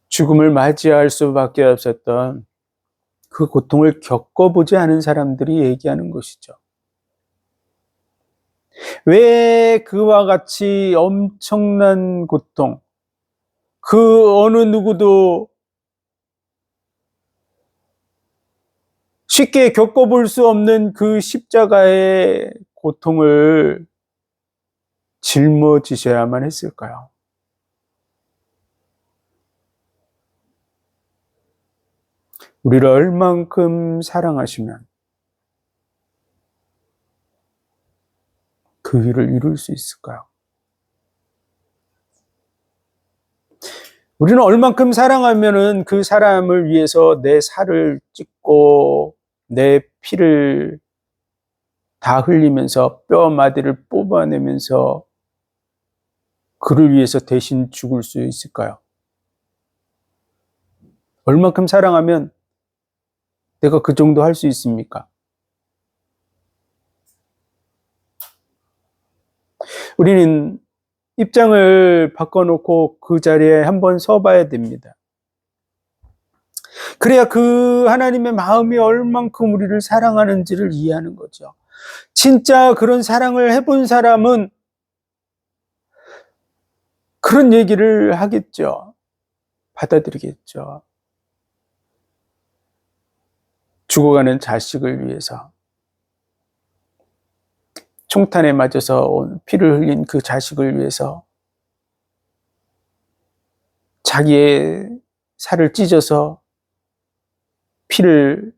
죽음을 맞이할 수밖에 없었던 그 고통을 겪어보지 않은 사람들이 얘기하는 것이죠. 왜 그와 같이 엄청난 고통, 그 어느 누구도 쉽게 겪어볼 수 없는 그 십자가의 고통을 짊어지셔야만 했을까요? 우리를 얼만큼 사랑하시면 그 일을 이룰 수 있을까요? 우리는 얼만큼 사랑하면은 그 사람을 위해서 내 살을 찢고 내 피를 다 흘리면서 뼈 마디를 뽑아내면서 그를 위해서 대신 죽을 수 있을까요? 얼만큼 사랑하면 내가 그 정도 할 수 있습니까? 우리는 입장을 바꿔놓고 그 자리에 한번 서봐야 됩니다. 그래야 그 하나님의 마음이 얼만큼 우리를 사랑하는지를 이해하는 거죠. 진짜 그런 사랑을 해본 사람은 그런 얘기를 하겠죠. 받아들이겠죠. 죽어가는 자식을 위해서, 총탄에 맞아서 피를 흘린 그 자식을 위해서 자기의 살을 찢어서 피를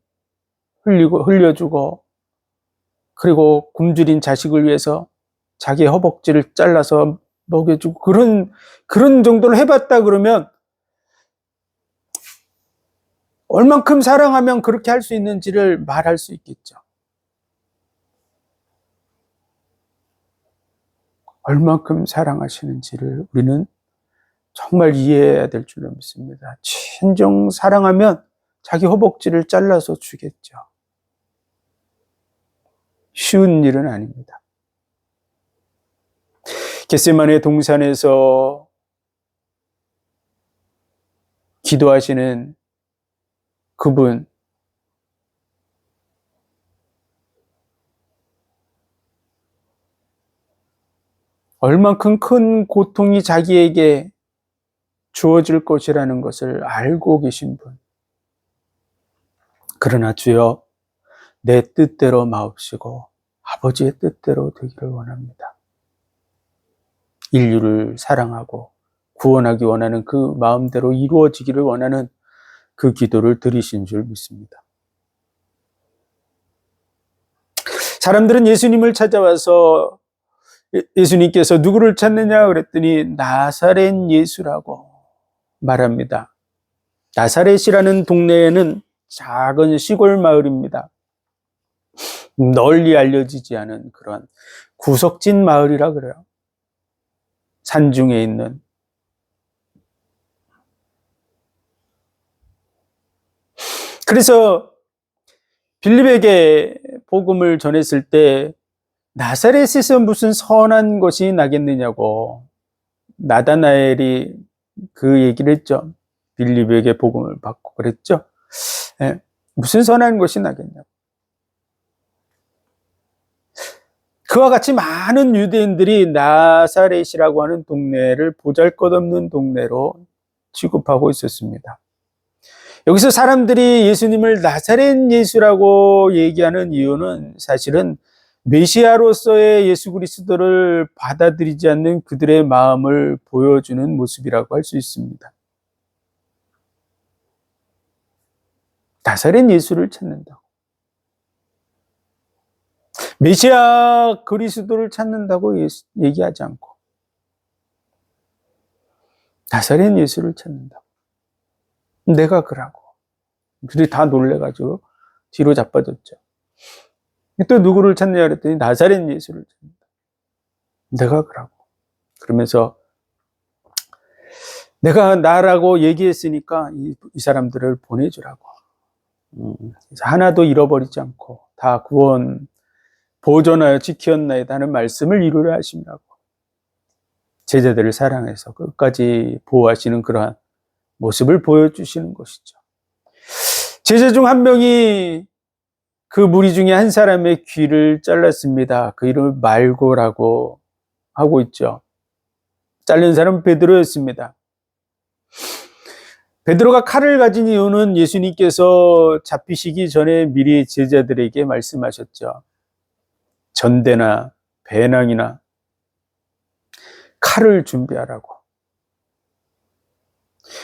흘려주고, 그리고 굶주린 자식을 위해서 자기의 허벅지를 잘라서 먹여주고, 그런 정도를 해봤다 그러면 얼만큼 사랑하면 그렇게 할 수 있는지를 말할 수 있겠죠. 얼만큼 사랑하시는지를 우리는 정말 이해해야 될 줄로 믿습니다. 진정 사랑하면 자기 허벅지를 잘라서 주겠죠. 쉬운 일은 아닙니다. 겟세마네 동산에서 기도하시는 그분, 얼만큼 큰 고통이 자기에게 주어질 것이라는 것을 알고 계신 분. 그러나 주여, 내 뜻대로 마옵시고 아버지의 뜻대로 되기를 원합니다. 인류를 사랑하고 구원하기 원하는 그 마음대로 이루어지기를 원하는 그 기도를 들으신 줄 믿습니다. 사람들은 예수님을 찾아와서 예수님께서 누구를 찾느냐 그랬더니 나사렛 예수라고 말합니다. 나사렛이라는 동네에는 작은 시골 마을입니다. 널리 알려지지 않은 그런 구석진 마을이라 그래요. 산중에 있는. 그래서 빌립에게 복음을 전했을 때 나사렛에서 무슨 선한 것이 나겠느냐고 나다나엘이 그 얘기를 했죠. 빌립에게 복음을 받고 그랬죠. 예, 무슨 선한 것이 나겠냐고. 그와 같이 많은 유대인들이 나사렛이라고 하는 동네를 보잘것없는 동네로 취급하고 있었습니다. 여기서 사람들이 예수님을 나사렛 예수라고 얘기하는 이유는 사실은 메시아로서의 예수 그리스도를 받아들이지 않는 그들의 마음을 보여주는 모습이라고 할 수 있습니다. 나사렛 예수를 찾는다고. 메시아 그리스도를 찾는다고 얘기하지 않고 나사렛 예수를 찾는다고. 내가 그라고. 그들이 다 놀래가지고 뒤로 자빠졌죠. 또 누구를 찾느냐 그랬더니 나사렛 예수를 찾는다. 내가 그라고. 그러면서 내가 나라고 얘기했으니까 이 사람들을 보내주라고. 하나도 잃어버리지 않고 다 구원 보존하여 지켰나이다는 말씀을 이루려 하시라고. 제자들을 사랑해서 끝까지 보호하시는 그러한 모습을 보여주시는 것이죠. 제자 중 한 명이 그 무리 중에 한 사람의 귀를 잘랐습니다. 그 이름을 말고라고 하고 있죠. 자른 사람은 베드로였습니다. 베드로가 칼을 가진 이유는 예수님께서 잡히시기 전에 미리 제자들에게 말씀하셨죠. 전대나 배낭이나 칼을 준비하라고.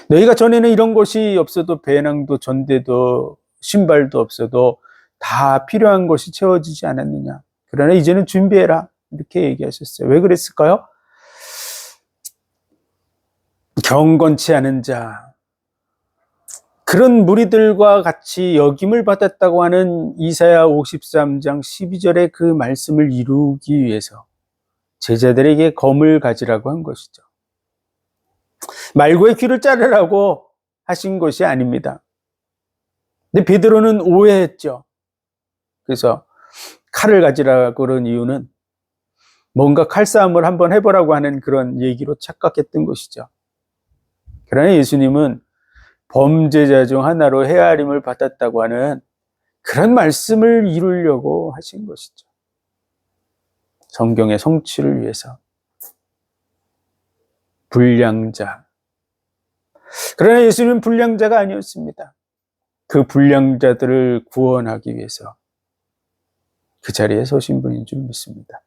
너희가 전에는 이런 것이 없어도 배낭도 전대도 신발도 없어도 다 필요한 것이 채워지지 않았느냐. 그러나 이제는 준비해라. 이렇게 얘기하셨어요. 왜 그랬을까요? 경건치 않은 자, 그런 무리들과 같이 역임을 받았다고 하는 이사야 53장 12절의 그 말씀을 이루기 위해서 제자들에게 검을 가지라고 한 것이죠. 말고의 귀를 자르라고 하신 것이 아닙니다. 근데 베드로는 오해했죠. 그래서 칼을 가지라고 그런 이유는 뭔가 칼싸움을 한번 해보라고 하는 그런 얘기로 착각했던 것이죠. 그러나 예수님은 범죄자 중 하나로 헤아림을 받았다고 하는 그런 말씀을 이루려고 하신 것이죠. 성경의 성취를 위해서. 불량자. 그러나 예수님은 불량자가 아니었습니다. 그 불량자들을 구원하기 위해서 그 자리에 서신 분인 줄 믿습니다.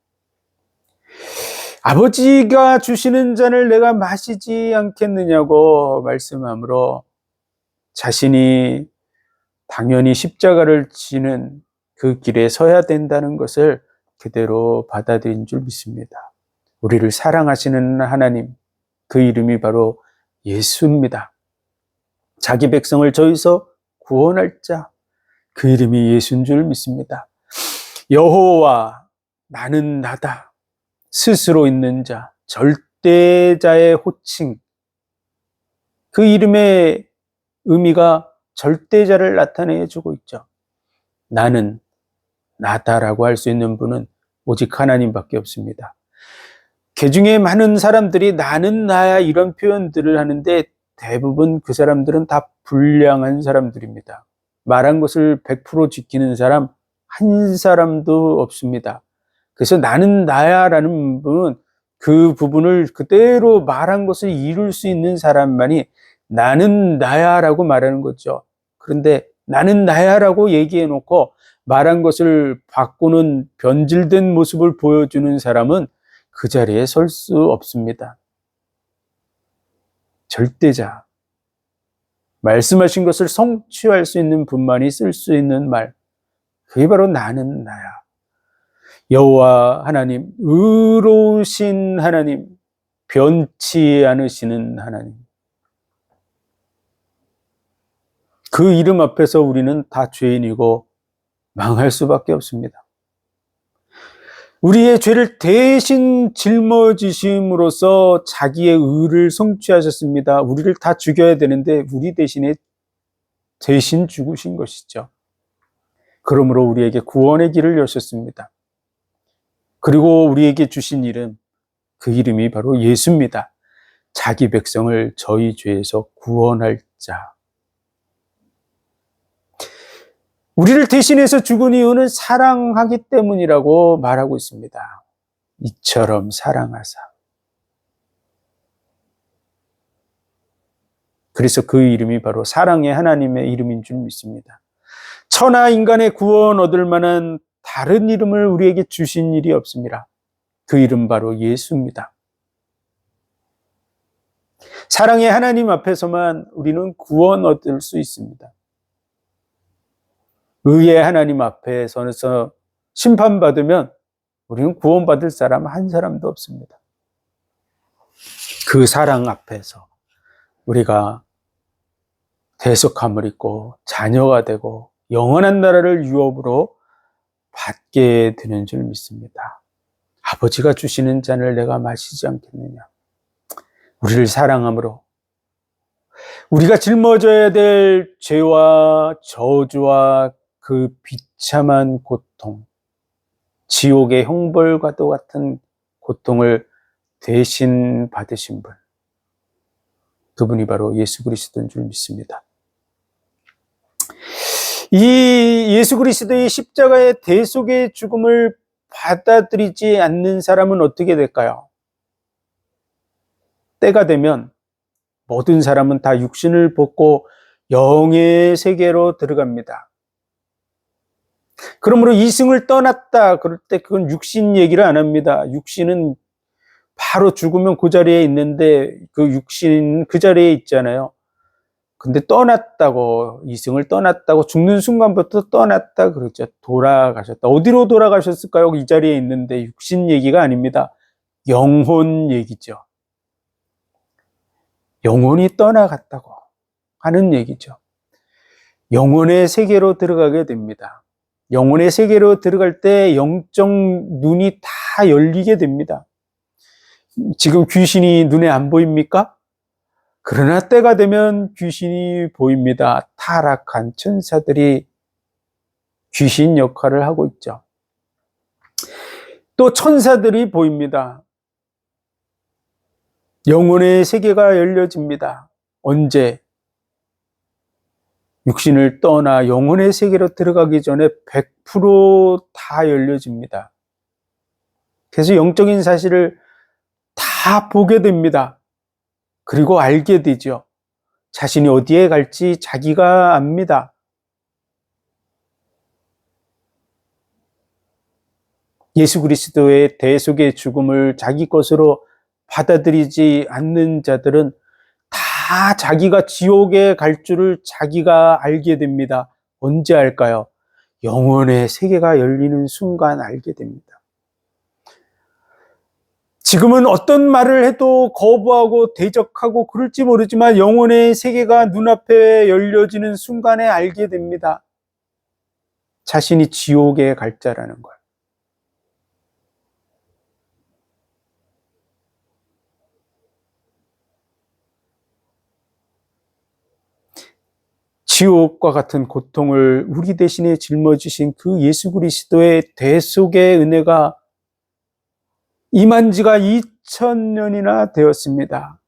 아버지가 주시는 잔을 내가 마시지 않겠느냐고 말씀하므로 자신이 당연히 십자가를 지는 그 길에 서야 된다는 것을 그대로 받아들인 줄 믿습니다. 우리를 사랑하시는 하나님, 그 이름이 바로 예수입니다. 자기 백성을 저희서 구원할 자, 그 이름이 예수인 줄 믿습니다. 여호와 나는 나다, 스스로 있는 자, 절대자의 호칭, 그 이름의 의미가 절대자를 나타내주고 있죠. 나는 나다라고 할 수 있는 분은 오직 하나님밖에 없습니다. 개중에 많은 사람들이 나는 나야 이런 표현들을 하는데 대부분 그 사람들은 다 불량한 사람들입니다. 말한 것을 100% 지키는 사람 한 사람도 없습니다. 그래서 나는 나야 라는 분은 그 부분을 그대로 말한 것을 이룰 수 있는 사람만이 나는 나야 라고 말하는 거죠. 그런데 나는 나야 라고 얘기해 놓고 말한 것을 바꾸는 변질된 모습을 보여주는 사람은 그 자리에 설 수 없습니다. 절대자, 말씀하신 것을 성취할 수 있는 분만이 쓸 수 있는 말, 그게 바로 나는 나야. 여호와 하나님, 의로우신 하나님, 변치 않으시는 하나님. 그 이름 앞에서 우리는 다 죄인이고 망할 수밖에 없습니다. 우리의 죄를 대신 짊어지심으로써 자기의 의를 성취하셨습니다. 우리를 다 죽여야 되는데 우리 대신에 대신 죽으신 것이죠. 그러므로 우리에게 구원의 길을 여셨습니다. 그리고 우리에게 주신 이름, 그 이름이 바로 예수입니다. 자기 백성을 저희 죄에서 구원할 자. 우리를 대신해서 죽은 이유는 사랑하기 때문이라고 말하고 있습니다. 이처럼 사랑하사. 그래서 그 이름이 바로 사랑의 하나님의 이름인 줄 믿습니다. 천하 인간의 구원 얻을 만한 다른 이름을 우리에게 주신 일이 없습니다. 그 이름 바로 예수입니다. 사랑의 하나님 앞에서만 우리는 구원 얻을 수 있습니다. 의의 하나님 앞에 서서 심판받으면 우리는 구원받을 사람 한 사람도 없습니다. 그 사랑 앞에서 우리가 대속함을 입고 자녀가 되고 영원한 나라를 유업으로 받게 되는 줄 믿습니다. 아버지가 주시는 잔을 내가 마시지 않겠느냐. 우리를 사랑함으로 우리가 짊어져야 될 죄와 저주와 그 비참한 고통, 지옥의 형벌과도 같은 고통을 대신 받으신 분, 그분이 바로 예수 그리스도인 줄 믿습니다. 이 예수 그리스도의 십자가의 대속의 죽음을 받아들이지 않는 사람은 어떻게 될까요? 때가 되면 모든 사람은 다 육신을 벗고 영의 세계로 들어갑니다. 그러므로 이승을 떠났다 그럴 때 그건 육신 얘기를 안 합니다. 육신은 바로 죽으면 그 자리에 있는데 그 육신 그 자리에 있잖아요. 근데 떠났다고, 이승을 떠났다고, 죽는 순간부터 떠났다 그러죠. 돌아가셨다. 어디로 돌아가셨을까요? 이 자리에 있는데 육신 얘기가 아닙니다. 영혼 얘기죠. 영혼이 떠나갔다고 하는 얘기죠. 영혼의 세계로 들어가게 됩니다. 영혼의 세계로 들어갈 때 영적 눈이 다 열리게 됩니다. 지금 귀신이 눈에 안 보입니까? 그러나 때가 되면 귀신이 보입니다. 타락한 천사들이 귀신 역할을 하고 있죠. 또 천사들이 보입니다. 영혼의 세계가 열려집니다. 언제? 육신을 떠나 영혼의 세계로 들어가기 전에 100% 열려집니다. 그래서 영적인 사실을 다 보게 됩니다. 그리고 알게 되죠. 자신이 어디에 갈지 자기가 압니다. 예수 그리스도의 대속의 죽음을 자기 것으로 받아들이지 않는 자들은 다 자기가 지옥에 갈 줄을 자기가 알게 됩니다. 언제 알까요? 영혼의 세계가 열리는 순간 알게 됩니다. 지금은 어떤 말을 해도 거부하고 대적하고 그럴지 모르지만 영혼의 세계가 눈앞에 열려지는 순간에 알게 됩니다. 자신이 지옥에 갈 자라는 걸. 지옥과 같은 고통을 우리 대신에 짊어지신 그 예수 그리스도의 대속의 은혜가 임한 지가 2000년이나 되었습니다.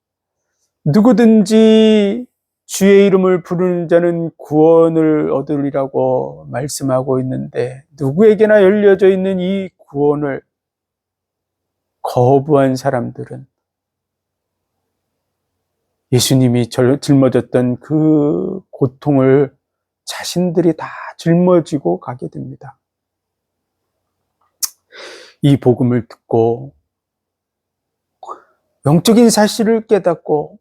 누구든지 주의 이름을 부르는 자는 구원을 얻으리라고 말씀하고 있는데 누구에게나 열려져 있는 이 구원을 거부한 사람들은 예수님이 짊어졌던 그 고통을 자신들이 다 짊어지고 가게 됩니다. 이 복음을 듣고 영적인 사실을 깨닫고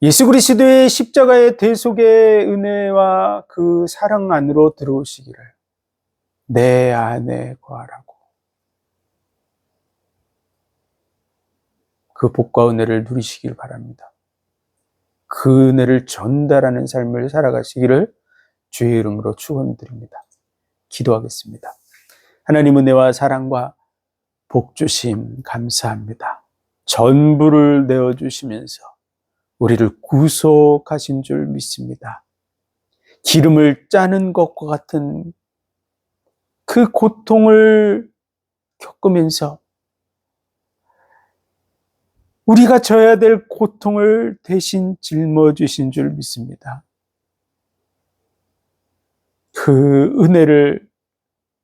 예수 그리스도의 십자가의 대속의 은혜와 그 사랑 안으로 들어오시기를 내 안에 거하라고 그 복과 은혜를 누리시길 바랍니다. 그 은혜를 전달하는 삶을 살아가시기를 주의 이름으로 축원드립니다. 기도하겠습니다. 하나님 은혜와 사랑과 복 주심 감사합니다. 전부를 내어주시면서 우리를 구속하신 줄 믿습니다. 기름을 짜는 것과 같은 그 고통을 겪으면서 우리가 져야 될 고통을 대신 짊어지신 줄 믿습니다. 그 은혜를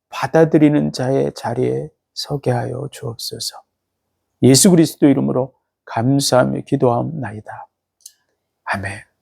받아들이는 자의 자리에 서게 하여 주옵소서. 예수 그리스도 이름으로 감사하며 기도하옵나이다. 아멘.